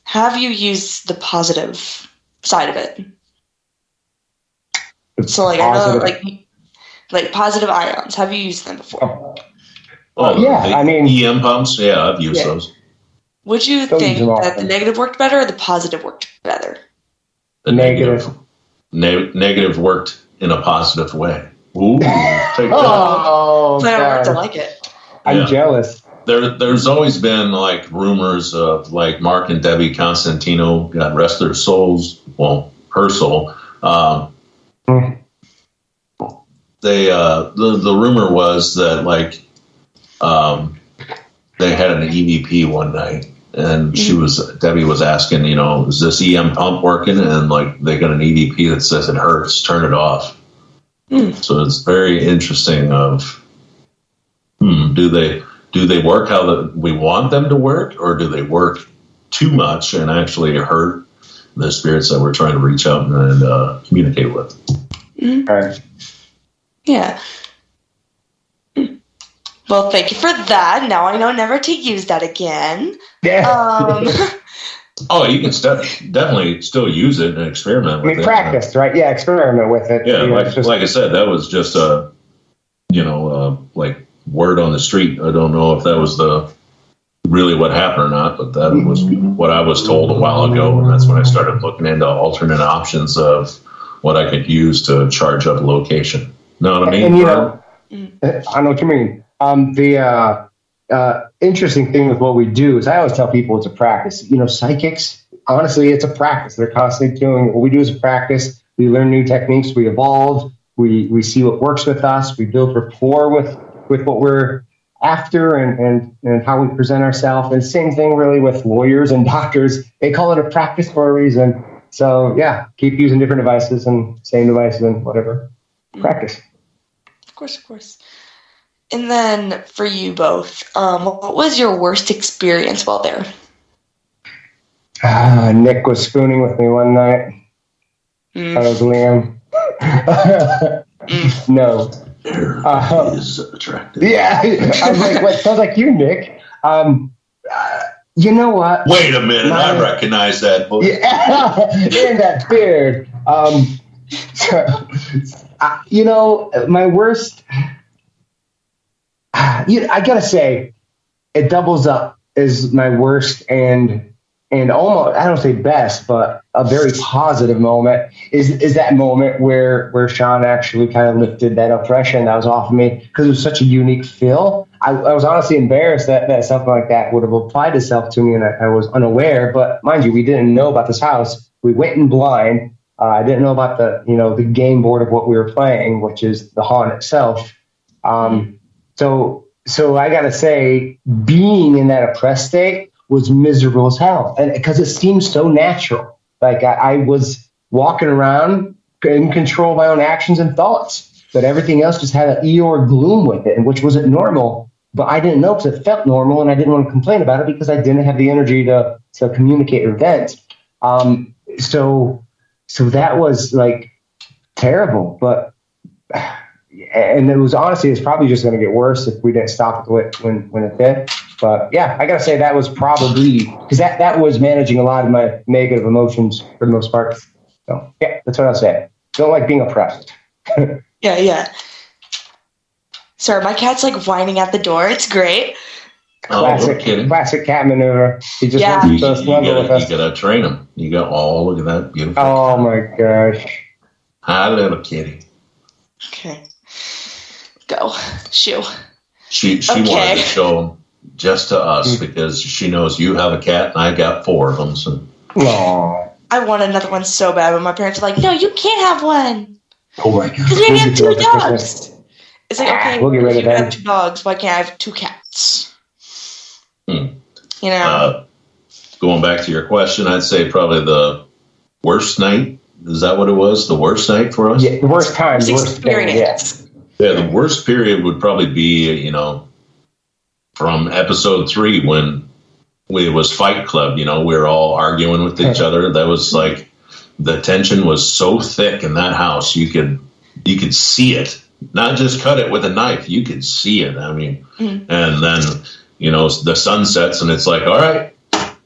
have you used the positive side of it? So like, I know like positive ions, have you used them before? EM pumps, I've used those. Would you think that the negative worked better or the positive worked better? The negative worked in a positive way. Ooh, take that. I like it. I'm jealous. There's always been like rumors of like Mark and Debbie Constantino, God rest their souls, well, her soul. They the rumor was that like they had an EVP one night, and Debbie was asking, is this EM pump working? And like they got an EVP that says it hurts, turn it off. So it's very interesting. Of do they work how we want them to work, or do they work too much and actually hurt the spirits that we're trying to reach out and communicate with? Right. Yeah. Well, thank you for that. Now I know never to use that again. Yeah. Oh, you can definitely still use it and experiment with it. Practice, right? Yeah, experiment with it. Yeah, like I said, that was just a, like word on the street. I don't know if that was really what happened or not, but that was what I was told a while ago, and that's when I started looking into alternate options of what I could use to charge up location. Know what I mean? And, I know what you mean. The interesting thing with what we do is I always tell people it's a practice. Psychics, honestly, it's a practice. They're constantly doing what we do is a practice. We learn new techniques. We evolve. We see what works with us. We build rapport with with what we're after and how we present ourselves. And same thing really with lawyers and doctors. They call it a practice for a reason. So yeah, keep using different devices and same devices and whatever. Practice. Of course. And then for you both, what was your worst experience while there? Nick was spooning with me one night. That was Liam. No. Aaron is attractive. Yeah. I was like, what? Sounds like you, Nick. You know what? Wait a minute. I recognize that voice. Yeah. And that beard. My worst... I gotta say, it doubles up as my worst and almost, I don't say best, but a very positive moment is that moment where Sean actually kind of lifted that oppression that was off of me because it was such a unique feel. I was honestly embarrassed that something like that would have applied itself to me, and I was unaware. But mind you, we didn't know about this house. We went in blind. I didn't know about the game board of what we were playing, which is the haunt itself. So I gotta say, being in that oppressed state was miserable as hell, and because it seemed so natural. Like I was walking around in control of my own actions and thoughts, but everything else just had an Eeyore gloom with it, and which wasn't normal. But I didn't know because it felt normal, and I didn't want to complain about it because I didn't have the energy to communicate or vent. So that was like terrible, but. And it was honestly, it's probably just going to get worse if we didn't stop it when it did. But yeah, I got to say that was probably because that was managing a lot of my negative emotions for the most part. So yeah, that's what I'll say. Don't like being oppressed. Yeah. Sorry, my cat's like whining at the door. It's great. Classic cat maneuver. He just wants to snuggle with us. You gotta train him. Look at that beautiful. Oh my gosh. Hi, little kitty. Okay. Go. Shoo. She wanted to show them just to us because she knows you have a cat and I got 4 of them. So. Aww. I want another one so bad, but my parents are like, no, you can't have one. Oh my god. Because we have 2 dogs. It's like, okay, we'll get rid of you them. have 2 dogs. Why can't I have 2 cats? You know? Going back to your question, I'd say probably the worst night. Is that what it was? The worst night for us? Yeah, the worst time. The worst experience. Yeah, the worst period would probably be, from episode 3 when it was Fight Club. We were all arguing with each other. That was like the tension was so thick in that house. You could see it, not just cut it with a knife. You could see it. I mean, and then the sun sets and it's like, all right,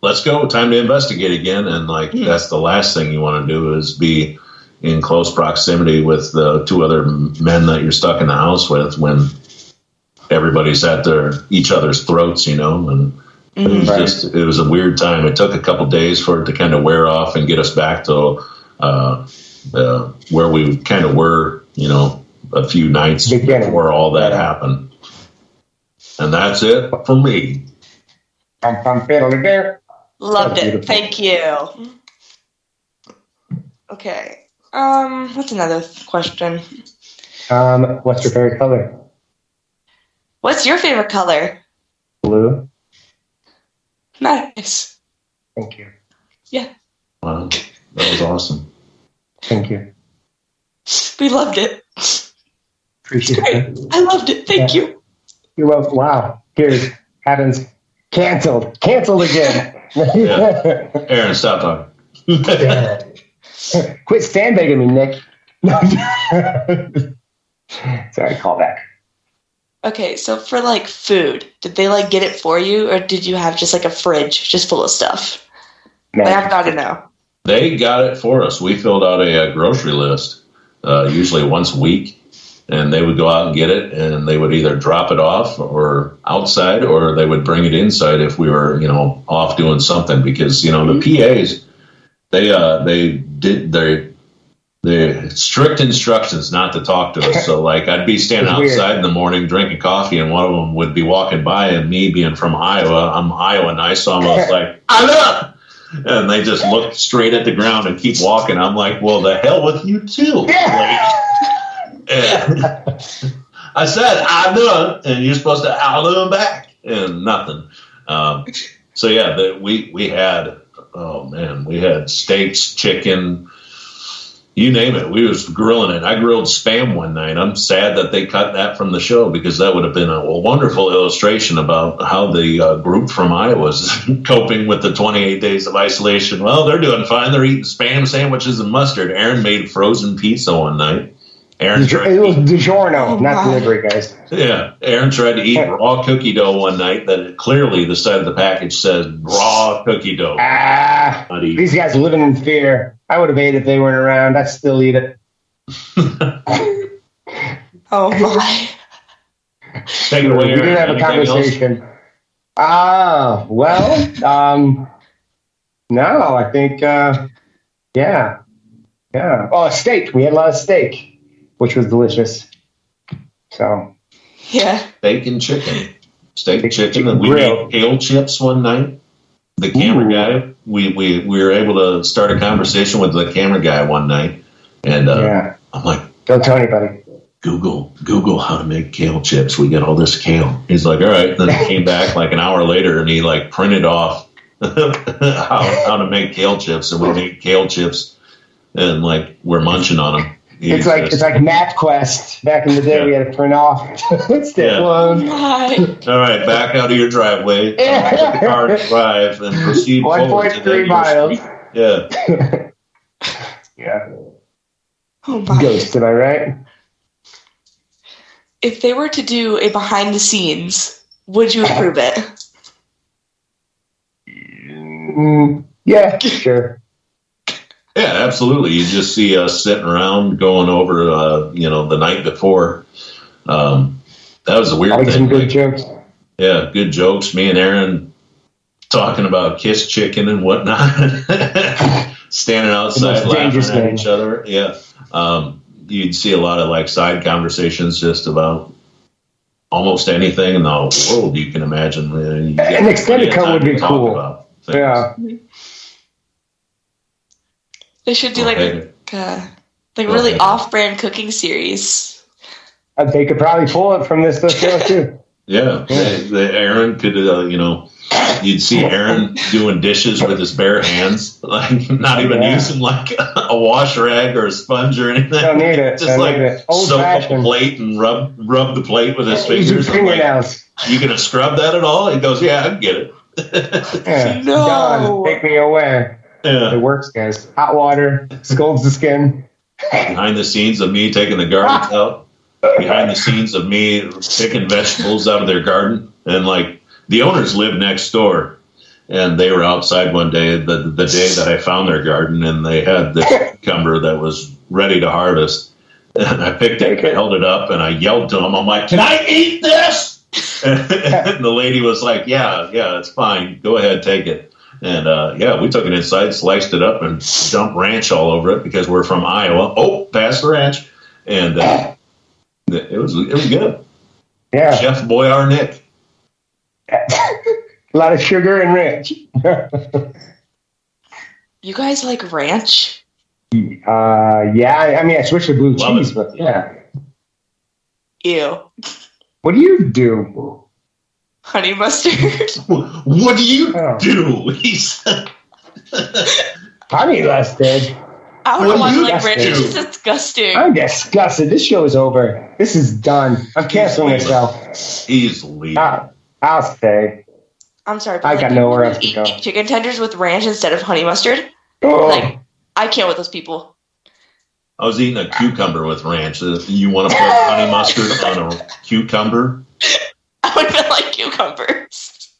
let's go. Time to investigate again. And that's the last thing you want to do is be in close proximity with the 2 other men that you're stuck in the house with when everybody's at each other's throats, and it was a weird time. It took a couple days for it to kind of wear off and get us back to where we kind of were, a few nights before all that happened. And that's it for me. Loved it. Thank you. Okay. What's another question? What's your favorite color? What's your favorite color? Blue. Nice. Thank you. Yeah. Wow. That was awesome. Thank you. We loved it. Appreciate it. I loved it. Thank you. You're welcome. Wow. Here's happens. Canceled again. Yeah. Aaron, stop talking. Quit sandbagging me, Nick. Sorry, call back. Okay, so for food, did they get it for you, or did you have just a fridge just full of stuff? I've got to know. They got it for us. We filled out a grocery list, usually once a week, and they would go out and get it, and they would either drop it off or outside, or they would bring it inside if we were, off doing something. Because the PAs, they did their strict instructions not to talk to us. So I'd be standing outside in the morning drinking coffee, and one of them would be walking by, and me being from Iowa, I'm Iowa nice, so I'm like, "Iowa!" And they just look straight at the ground and keep walking. I'm like, well, the hell with you too. I said, I done, and you're supposed to I done back, and nothing. So yeah, we had, oh man, we had steaks, chicken, you name it. We was grilling it. I grilled Spam one night. I'm sad that they cut that from the show because that would have been a wonderful illustration about how the group from Iowa is coping with the 28 days of isolation. Well, they're doing fine. They're eating Spam sandwiches and mustard. Aaron made frozen pizza one night. It was DiGiorno, not delivery, guys. Yeah, Aaron tried to eat raw cookie dough one night. That clearly the side of the package says raw cookie dough. These guys are living in fear. I would have ate if they weren't around. I'd still eat it. Oh my! Take it away. We did have a conversation. No, I think, yeah. Oh, steak. We had a lot of steak, which was delicious. So. Yeah. Steak and chicken. Steak, chicken, and we made kale chips one night. The camera guy, we were able to start a conversation with the camera guy one night, and I'm like, don't tell anybody. Google how to make kale chips. We get all this kale. He's like, all right. Then he came back like an hour later, and he like printed off how to make kale chips, and we made kale chips, and like we're munching on them. It's like MapQuest. Back in the day, we had to print off step one. All right, back out of your driveway. The car drive and proceed 1.3 miles. Yeah. Yeah. Oh my! Ghost, am I right? If they were to do a behind the scenes, would you approve it? Yeah, sure. Yeah, absolutely. You just see us sitting around going over, the night before. That was a weird thing. Some good jokes. Yeah, good jokes. Me and Aaron talking about kiss chicken and whatnot. Standing outside laughing at each other. Yeah. You'd see a lot of like side conversations just about almost anything in the world you can imagine. An extended cut would be cool. Yeah. They should do like really off-brand cooking series. They could probably pull it from this show too. Yeah, Aaron could, you'd see Aaron doing dishes with his bare hands, like not even using like a wash rag or a sponge or anything. Don't need it. Just soak up the plate and rub the plate with his fingers. Fingernails. You gonna scrub that at all? He goes, yeah, I can get it. No. Done. Make me aware. Yeah. It works, guys. Hot water scalds the skin. Behind the scenes of me taking the garbage out. Behind the scenes of me picking vegetables out of their garden. And like the owners live next door. And they were outside one day, the day that I found their garden, and they had this cucumber that was ready to harvest. And I picked it, I held it up, and I yelled to them. I'm like, can I eat this? And the lady was like, yeah, it's fine. Go ahead, take it. And we took it inside, sliced it up, and dumped ranch all over it because we're from Iowa. Oh, pass the ranch, and it was good. Yeah, Chef Boyar Nick. A lot of sugar and ranch. You guys like ranch? Yeah. I mean, I switched to blue cheese, but yeah. Ew. What do you do? Honey mustard. What do you do? He said. Honey mustard. I don't want to like ranch. It's just disgusting. I'm disgusted. This show is over. This is done. I'm canceling myself. He's leaving. I'll stay. I'm sorry, but I got nowhere else to go. Eat chicken tenders with ranch instead of honey mustard. Oh. Like, I can't with those people. I was eating a cucumber with ranch. You want to put honey mustard on a cucumber? I would have been like cucumbers.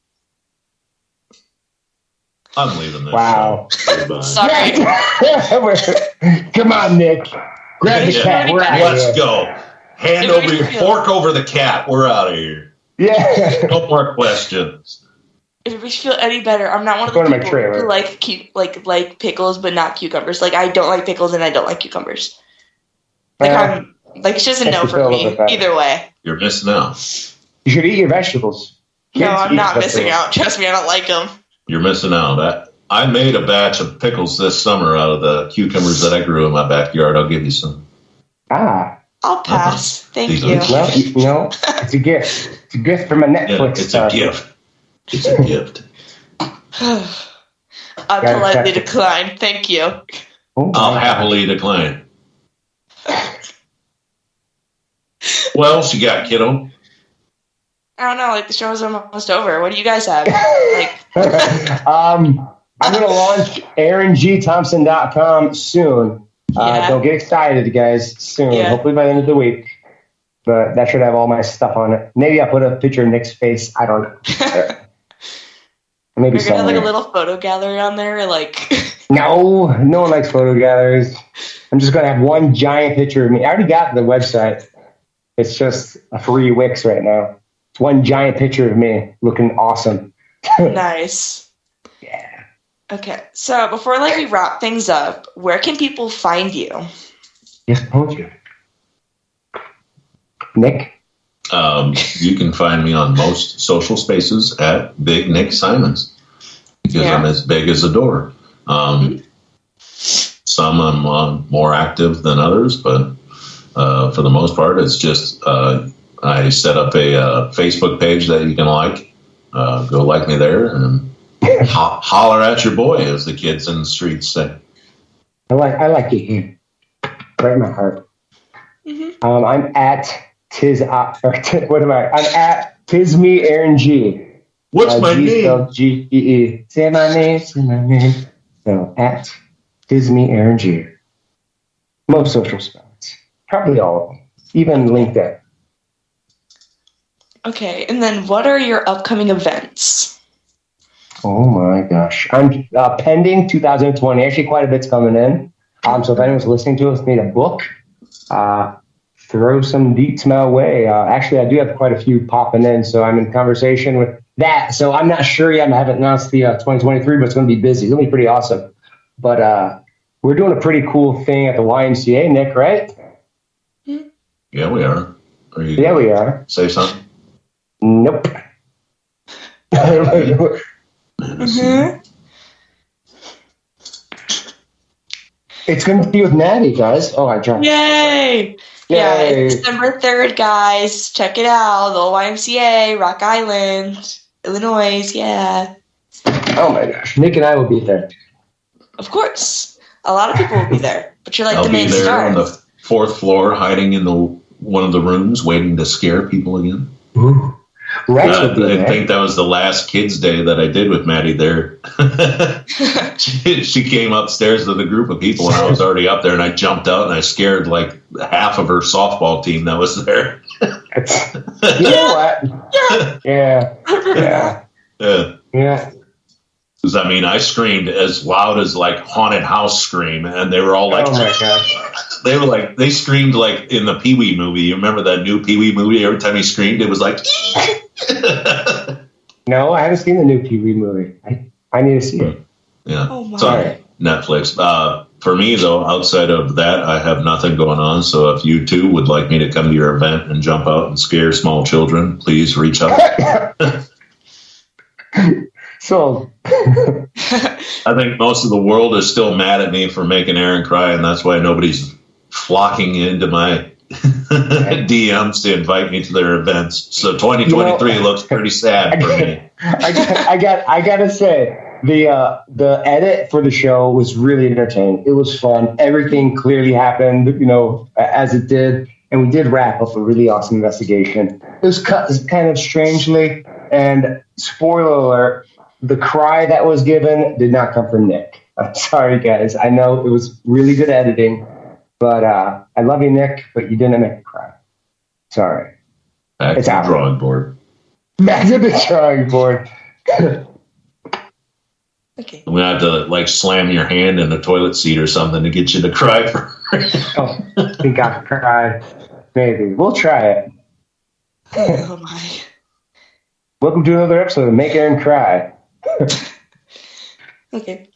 I'm leaving this. Wow. Show. Sorry. Come on, Nick. Grab the cat. We're out Let's go. Fork over the cat. We're out of here. Yeah. No more questions. If it makes you feel any better, I'm not one of the people who like pickles but not cucumbers. Like I don't like pickles and I don't like cucumbers. Like it's just a no for me. Either way. You're missing out. You should eat your vegetables. No, I'm not missing out. Trust me, I don't like them. You're missing out. I made a batch of pickles this summer out of the cucumbers that I grew in my backyard. I'll give you some. I I'll pass. Thank you. Well, it's a gift. It's a gift from a Netflix star. It's a gift. It's a gift. I politely decline. Thank you. I'll happily decline. What else you got, kiddo? I don't know. Like, the show's almost over. What do you guys have? I'm going to launch AaronGThompson.com soon. Don't get excited, guys. Soon. Yeah. Hopefully by the end of the week. But that should have all my stuff on it. Maybe I'll put a picture of Nick's face. I don't know. Maybe you're gonna have like a little photo gallery on there, like. No one likes photo galleries. I'm just gonna have one giant picture of me. I already got the website. It's just a free Wix right now. It's one giant picture of me looking awesome. Nice. Yeah. Okay, so before we wrap things up, where can people find you? Yes, I told you. Nick? You can find me on most social spaces at Big Nick Simons because I'm as big as a door. Some I'm more active than others, but for the most part, it's just I set up a Facebook page that you can like. Go like me there and holler at your boy, as the kids in the streets say. I like it here, right in my heart. I'm at what am I? I'm at Tisme Aaron G. What's my name? G-E-E. Say my name. So at Tisme Aaron G. Most social spots. Probably all of them. Even LinkedIn. Okay, and then what are your upcoming events? Oh my gosh. I'm pending 2020. Actually, quite a bit's coming in. So if anyone's listening to us, need a book, throw some deets my way. Actually, I do have quite a few popping in, so I'm in conversation with that. So I'm not sure yet. I haven't announced the 2023, but it's going to be busy. It's going to be pretty awesome. But we're doing a pretty cool thing at the YMCA, Nick, right? Yeah, we are. Yeah, we are. Say something? Nope. It's going to be with Maddie, guys. Oh, I dropped. Yay! Yeah, it's December 3rd, guys. Check it out. The YMCA, Rock Island, Illinois. Yeah. Oh my gosh. Nick and I will be there. Of course. A lot of people will be there. But you're like the main star. I'll be there on the 4th floor, hiding in one of the rooms, waiting to scare people again. Ooh. I think that was the last kids' day that I did with Maddie there. she came upstairs with a group of people, and I was already up there, and I jumped out, and I scared like half of her softball team that was there. You know what? Yeah. Because, I mean, I screamed as loud as like haunted house scream, and they were all like, oh my gosh. They screamed like in the Pee Wee movie. You remember that new Pee Wee movie? Every time he screamed, it was like, No, I haven't seen the new Pee Wee movie. I need to see it. Yeah. Oh my. It's on Netflix. For me, though, outside of that, I have nothing going on. So if you too would like me to come to your event and jump out and scare small children, please reach out. So I think most of the world is still mad at me for making Aaron cry, and that's why nobody's flocking into my DMs to invite me to their events. So 2023 looks pretty sad for me. I gotta say, the edit for the show was really entertaining. It was fun. Everything clearly happened, as it did, and we did wrap up a really awesome investigation. It was cut kind of strangely, and spoiler alert, the cry that was given did not come from Nick. I'm sorry, guys. I know it was really good editing, but I love you, Nick, but you didn't make me cry. Sorry. Back to the drawing board. Back to the drawing board. Okay. I'm going to have to slam your hand in the toilet seat or something to get you to cry for Oh, I think I could cry. Maybe. We'll try it. Oh, my. Welcome to another episode of Make Aaron Cry. Okay.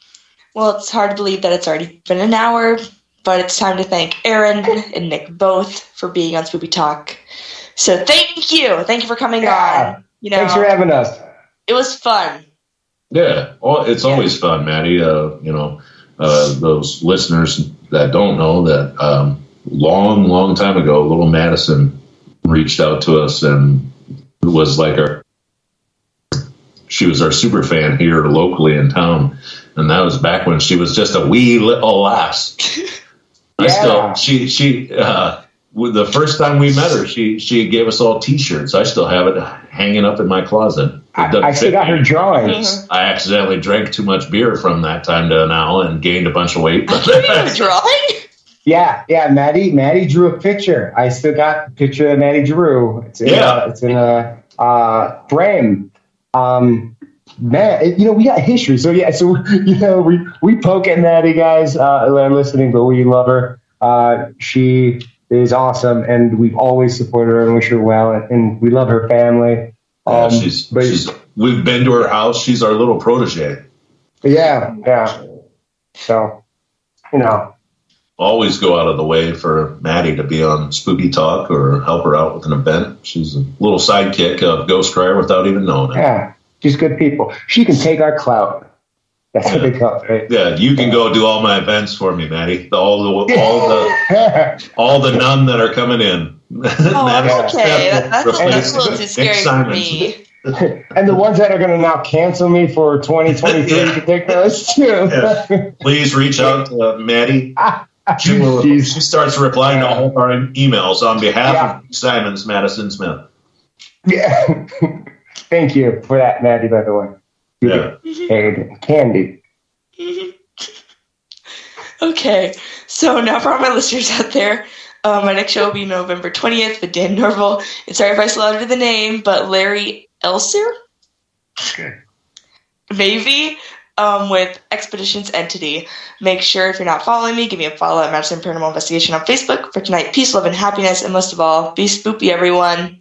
Well, it's hard to believe that it's already been an hour, but it's time to thank Aaron and Nick both for being on Spoopy Talk. So thank you. Thank you for coming on. Thanks for having us. It was fun. Yeah. Well, it's always fun, Maddie. Those listeners that don't know that long time ago, little Madison reached out to us and was like she was our super fan here locally in town. And that was back when she was just a wee little lass. Yeah. The first time we met her, she gave us all T-shirts. I still have it hanging up in my closet. I still got her drawings. I accidentally drank too much beer from that time to now and gained a bunch of weight. You have a drawing? Yeah, Maddie drew a picture. I still got the picture that Maddie drew. It's in a frame. Man, we got history. So we poke at Maddie, guys that are listening, but we love her. She is awesome, and we've always supported her and wish her well, and we love her family. We've been to her house. She's our little protege. Yeah. So, always go out of the way for Maddie to be on Spooky Talk or help her out with an event. She's a little sidekick of Ghost Crier without even knowing it. Yeah, she's good people. She can take our clout. That's what they call it, right? Yeah, you can go do all my events for me, Maddie. All the none that are coming in. Oh, okay. That's a little too scary for me. And the ones that are going to now cancel me for 2023, you can take those too. Yeah. Please reach out to Maddie. She starts replying to all our emails on behalf of Simon's Madison Smith. Yeah. Thank you for that, Maddie, by the way. Candy. Okay, so now for all my listeners out there, my next show will be November 20th with Dan Norval. And sorry if I slaughtered the name, but Larry Elser? Okay. Maybe. With Expeditions Entity. Make sure, if you're not following me, give me a follow at Madison Paranormal Investigation on Facebook. For tonight, peace, love, and happiness. And most of all, be spoopy, everyone.